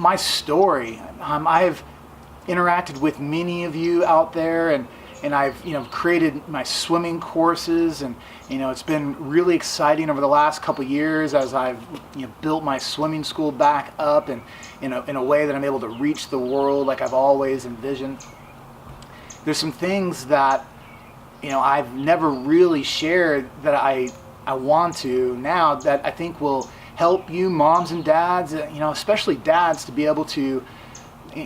my story. I've interacted with many of you out there, and I've created my swimming courses, and it's been really exciting over the last couple years as I've built my swimming school back up, and in a way that I'm able to reach the world like I've always envisioned. There's some things that I've never really shared that I want to now, that I think will help you moms and dads, especially dads, to be able to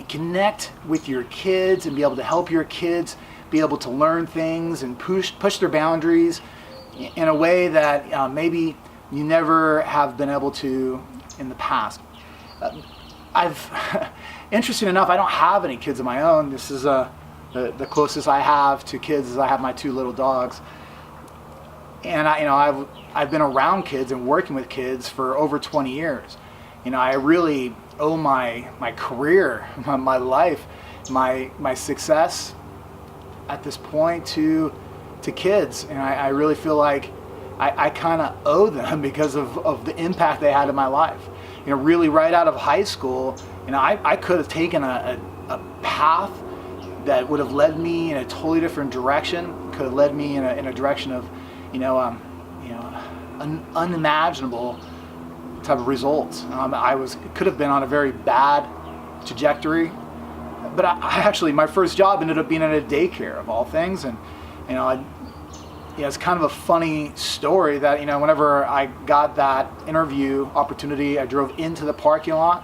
connect with your kids and be able to help your kids be able to learn things and push their boundaries in a way that maybe you never have been able to in the past. Interesting enough, I don't have any kids of my own. This is the closest I have to kids is I have my 2 little dogs. And I've been around kids and working with kids for over 20 years. I really owe my career, my life, my success at this point to kids, and I really feel like I kind of owe them because of the impact they had in my life. Really right out of high school, I could have taken a path that would have led me in a totally different direction. Could have led me in a direction of unimaginable type of results. Could have been on a very bad trajectory, but I actually, my first job ended up being at a daycare of all things, and it's kind of a funny story that whenever I got that interview opportunity, I drove into the parking lot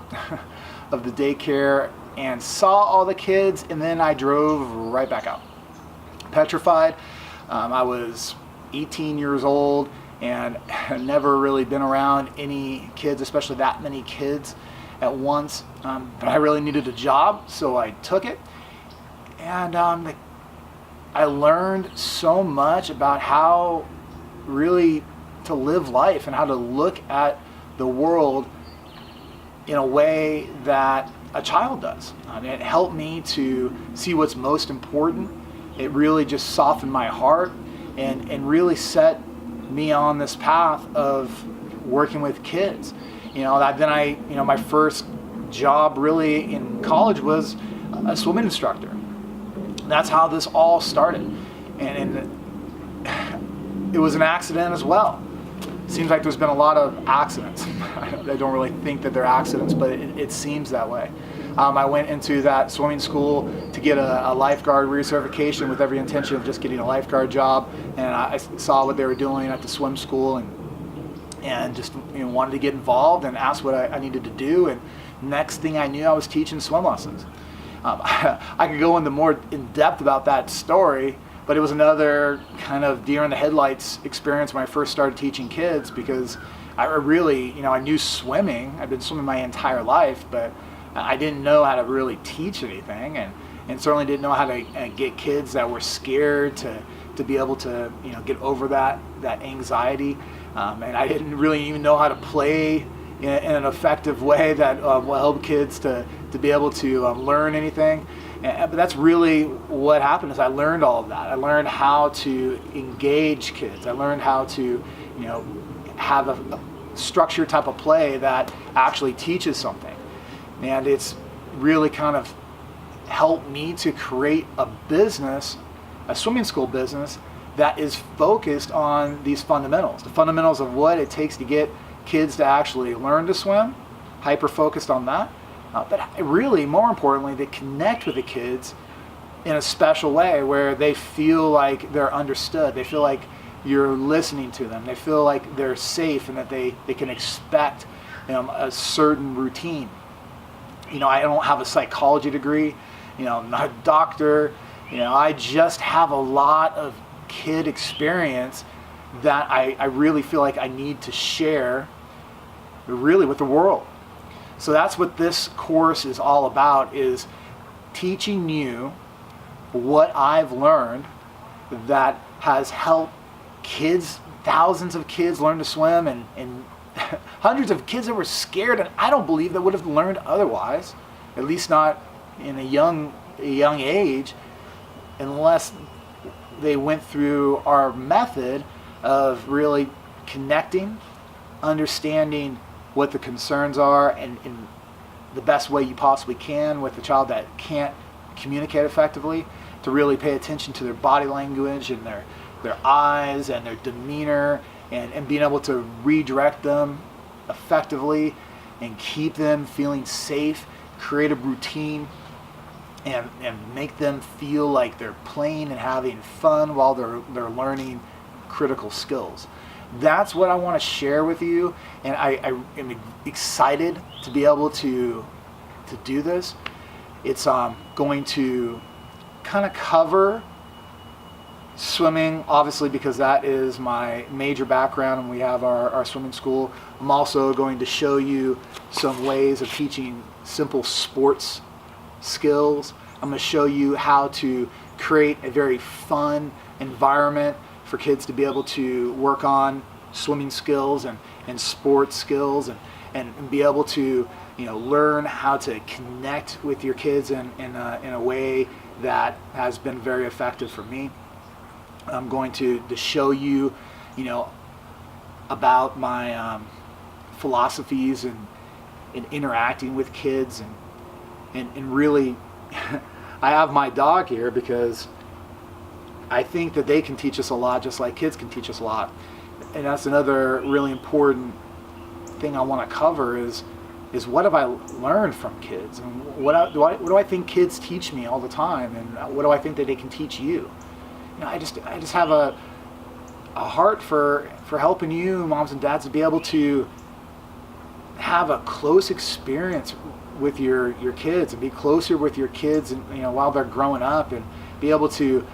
of the daycare and saw all the kids, and then I drove right back out, petrified. I was 18 years old and had never really been around any kids, especially that many kids at once. But I really needed a job, so I took it. And I learned so much about how really to live life and how to look at the world in a way that a child does. It helped me to see what's most important. It really just softened my heart and really set me on this path of working with kids. My first job really in college was a swimming instructor. That's how this all started, and it was an accident as well. Seems like there's been a lot of accidents. I don't really think that they're accidents, but it seems that way. I went into that swimming school to get a lifeguard recertification with every intention of just getting a lifeguard job, and I saw what they were doing at the swim school and just wanted to get involved and asked what I needed to do, and next thing I knew, I was teaching swim lessons. I could go into more in depth about that story, but it was another kind of deer in the headlights experience when I first started teaching kids, because I really, I knew swimming. I'd been swimming my entire life, but I didn't know how to really teach anything, and certainly didn't know how to get kids that were scared to be able to get over that anxiety, and I didn't really even know how to play in an effective way that will help kids to be able to learn anything. But that's really what happened, is I learned all of that. I learned how to engage kids. I learned how to have a structured type of play that actually teaches something. And it's really kind of helped me to create a business, a swimming school business, that is focused on these fundamentals, the fundamentals of what it takes to get kids to actually learn to swim, hyper-focused on that. But really, more importantly, they connect with the kids in a special way where they feel like they're understood. They feel like you're listening to them. They feel like they're safe and that they can expect a certain routine. I don't have a psychology degree. I'm not a doctor. I just have a lot of kid experience that I really feel like I need to share really with the world. So that's what this course is all about, is teaching you what I've learned that has helped kids, thousands of kids learn to swim, and hundreds of kids that were scared, and I don't believe that would have learned otherwise, at least not in a young age, unless they went through our method of really connecting, understanding what the concerns are, and the best way you possibly can with a child that can't communicate effectively, to really pay attention to their body language and their eyes and their demeanor, and being able to redirect them effectively and keep them feeling safe, create a routine, and make them feel like they're playing and having fun while they're learning critical skills. That's what I want to share with you, and I am excited to be able to do this. It's going to kind of cover swimming, obviously, because that is my major background and we have our swimming school. I'm also going to show you some ways of teaching simple sports skills. I'm going to show you how to create a very fun environment for kids to be able to work on swimming skills and sports skills, and be able to learn how to connect with your kids in a way that has been very effective for me. I'm going to show you, about my philosophies in interacting with kids, and really, I have my dog here because I think that they can teach us a lot, just like kids can teach us a lot. And that's another really important thing I want to cover is what have I learned from kids, and what do I think kids teach me all the time, and what do I think that they can teach you? I just have a heart for helping you, moms and dads, to be able to have a close experience with your kids, and be closer with your kids, and while they're growing up, and be able to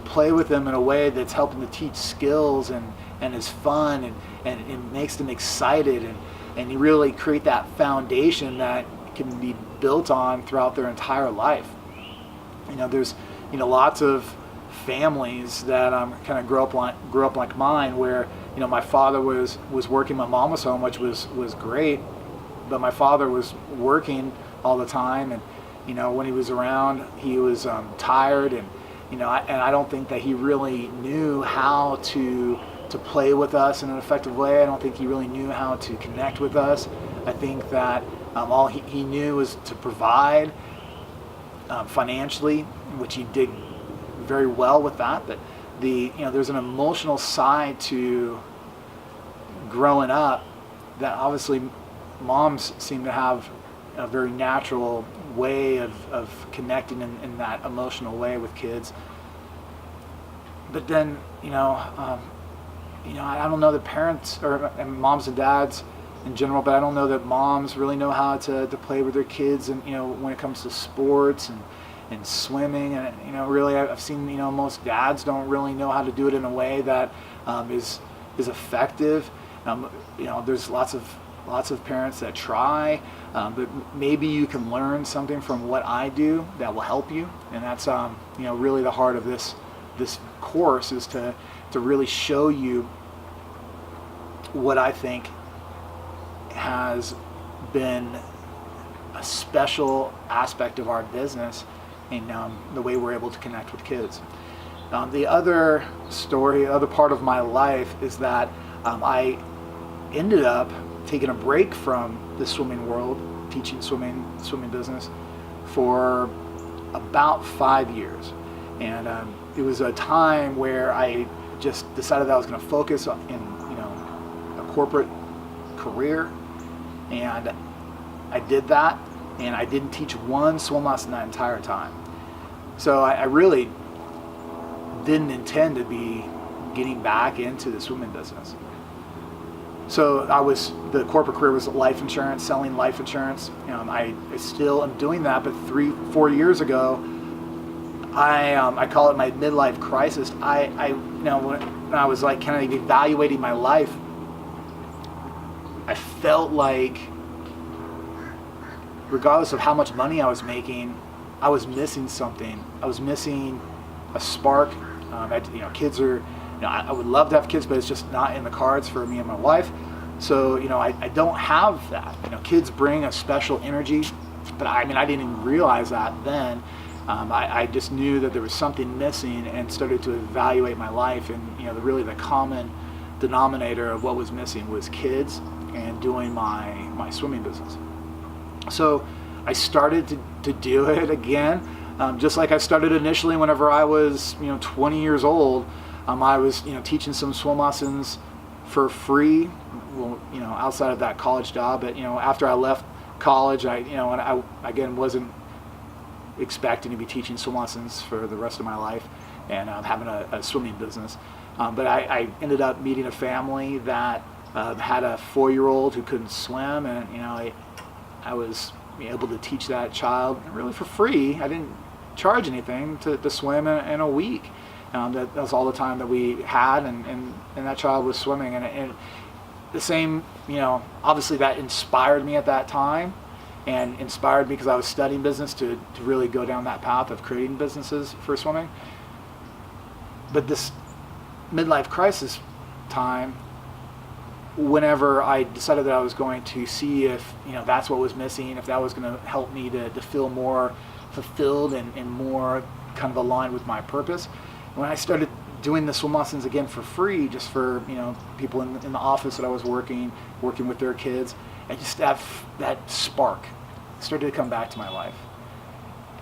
play with them in a way that's helping to teach skills and is fun, and it makes them excited, and you really create that foundation that can be built on throughout their entire life. There's lots of families that kind of grew up like mine, where my father was working, my mom was home, which was great, but my father was working all the time, and when he was around, he was tired, and I don't think that he really knew how to play with us in an effective way. I don't think he really knew how to connect with us. I think that all he knew was to provide financially, which he did very well with that. But there's an emotional side to growing up that obviously moms seem to have a very natural way of connecting in that emotional way with kids. But then I don't know that parents and moms and dads in general, but I don't know that moms really know how to play with their kids, and when it comes to sports and swimming, and really I've seen most dads don't really know how to do it in a way that is effective. There's lots of parents that try, but maybe you can learn something from what I do that will help you, and that's really the heart of this course, is to really show you what I think has been a special aspect of our business, and the way we're able to connect with kids. The other part of my life is that I ended up taking a break from the swimming world, teaching swimming business, for about 5 years. And it was a time where I just decided that I was going to focus in a corporate career, and I did that, and I didn't teach one swim lesson that entire time. So I really didn't intend to be getting back into the swimming business. So the corporate career was life insurance, selling life insurance. I still am doing that, but 3-4 years ago, I call it my midlife crisis. When I was kind of evaluating my life, I felt like, regardless of how much money I was making, I was missing something. I was missing a spark. Kids are, I would love to have kids, but it's just not in the cards for me and my wife. So, I don't have that. Kids bring a special energy, but I didn't even realize that then. I just knew that there was something missing, and started to evaluate my life, and really the common denominator of what was missing was kids and doing my swimming business. So I started to do it again, just like I started initially whenever I was 20 years old. I was teaching some swim lessons for free, well, outside of that college job. But after I left college, I again wasn't expecting to be teaching swim lessons for the rest of my life and having a swimming business. But I ended up meeting a family that had a 4-year-old who couldn't swim, and I was able to teach that child really for free. I didn't charge anything to swim in a week. That was all the time that we had, and that child was swimming, and the same, obviously that inspired me at that time, and inspired me because I was studying business to really go down that path of creating businesses for swimming. But this midlife crisis time, whenever I decided that I was going to see if that's what was missing, if that was going to help me to feel more fulfilled and more kind of aligned with my purpose, when I started doing the swim lessons again for free, just for people in the office that I was working with their kids, and just that spark started to come back to my life,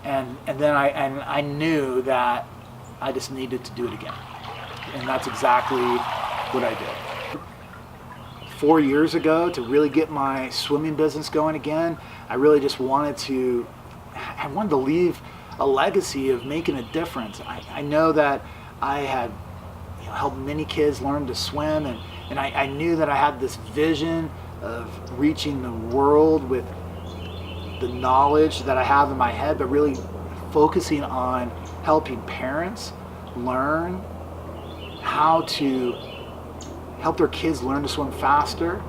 and then I knew that I just needed to do it again, and that's exactly what I did. 4 years ago, to really get my swimming business going again, I really just wanted to leave a legacy of making a difference. I know that I had helped many kids learn to swim, and I knew that I had this vision of reaching the world with the knowledge that I have in my head, but really focusing on helping parents learn how to help their kids learn to swim faster,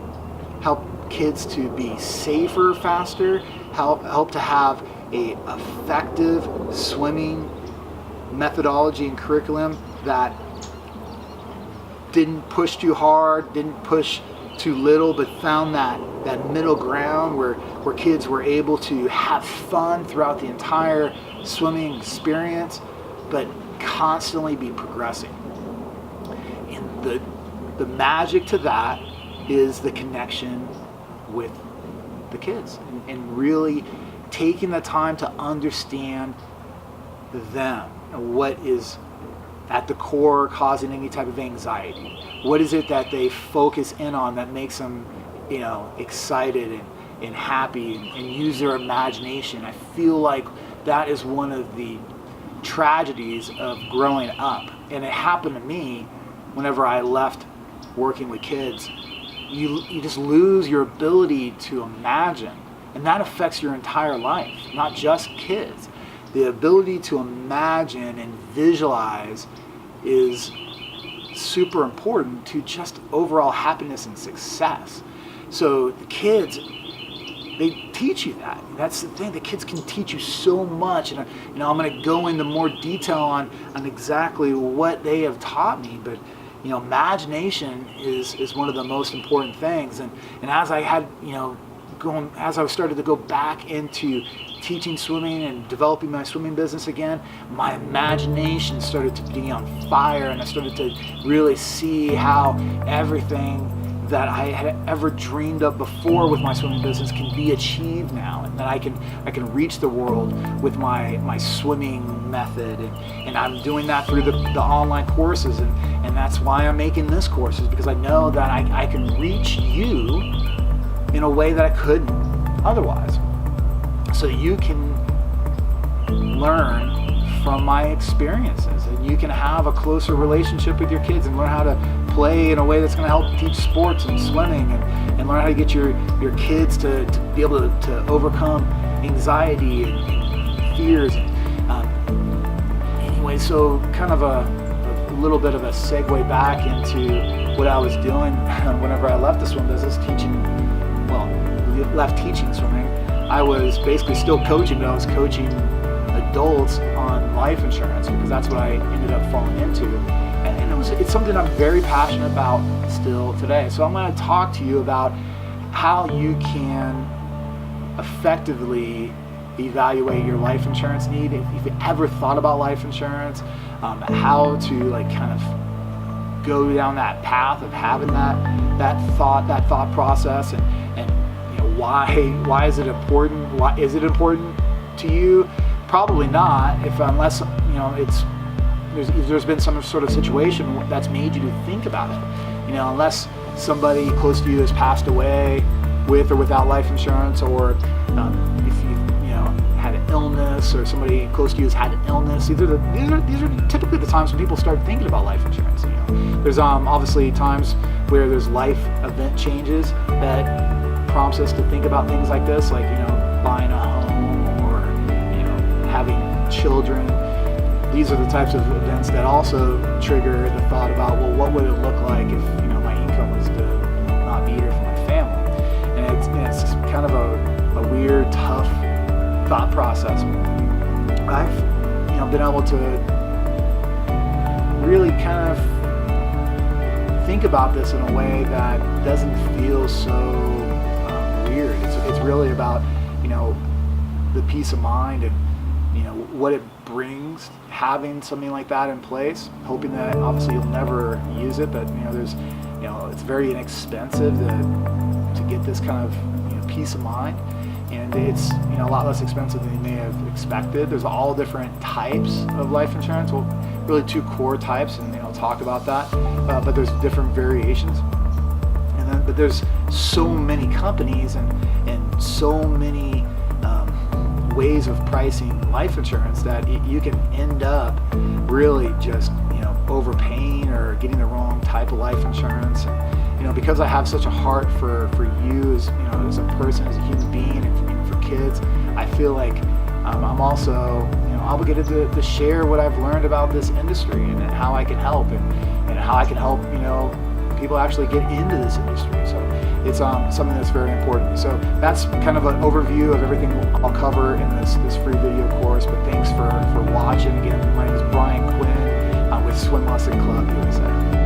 help kids to be safer faster, help to have a effective swimming methodology and curriculum that didn't push too hard, didn't push too little, but found that middle ground where kids were able to have fun throughout the entire swimming experience, but constantly be progressing. And the magic to that is the connection with the kids, and really taking the time to understand them, what is at the core causing any type of anxiety. What is it that they focus in on that makes them excited and happy and use their imagination? I feel like that is one of the tragedies of growing up, and it happened to me whenever I left working with kids. You just lose your ability to imagine, and that affects your entire life, not just kids. The ability to imagine and visualize is super important to just overall happiness and success. So the kids, they teach you that. That's the thing. The kids can teach you so much, and I'm going to go into more detail on exactly what they have taught me. But imagination is one of the most important things. And as I had as I started to go back into teaching swimming and developing my swimming business again, my imagination started to be on fire, and I started to really see how everything that I had ever dreamed of before with my swimming business can be achieved now, and that I can reach the world with my swimming method, and I'm doing that through the online courses, and that's why I'm making this course, is because I know that I can reach you in a way that I couldn't otherwise. So you can learn from my experiences, and you can have a closer relationship with your kids and learn how to play in a way that's going to help teach sports and swimming, and learn how to get your kids to be able to overcome anxiety and fears. Anyway, so kind of a little bit of a segue back into what I was doing whenever I left the swim business, left teaching swimming. I was basically still coaching, but I was coaching adults on life insurance, because that's what I ended up falling into. And it's something I'm very passionate about still today. So I'm going to talk to you about how you can effectively evaluate your life insurance need. If you've ever thought about life insurance, how to kind of go down that path of having that thought process, and why is it important is it important to you? Probably not, unless there's been some sort of situation that's made you to think about it. Unless somebody close to you has passed away with or without life insurance, or if you had an illness, or somebody close to you has had an illness. These are typically the times when people start thinking about life insurance. There's obviously times where there's life event changes that prompts us to think about things like this, like buying a home or having children. These are the types of events that also trigger the thought about, well, what would it look like if my income was to not be here for my family? And it's kind of a weird, tough thought process. I've been able to really kind of think about this in a way that doesn't feel so weird. It's really about the peace of mind and what it brings having something like that in place, hoping that obviously you'll never use it, but there's it's very inexpensive to get this kind of peace of mind, and it's a lot less expensive than you may have expected. There's all different types of life insurance, well, really two core types, and I'll talk about that, but there's different variations, but there's so many companies and so many ways of pricing life insurance that you can end up really just overpaying or getting the wrong type of life insurance. And, because I have such a heart for you as a person, as a human being, and for kids, I feel like I'm also obligated to share what I've learned about this industry and how I can help and how I can help people actually get into this industry. So it's something that's very important. So that's kind of an overview of everything I'll cover in this free video course. But thanks for watching. Again, my name is Brian Quinn with Swim Lesson Club USA.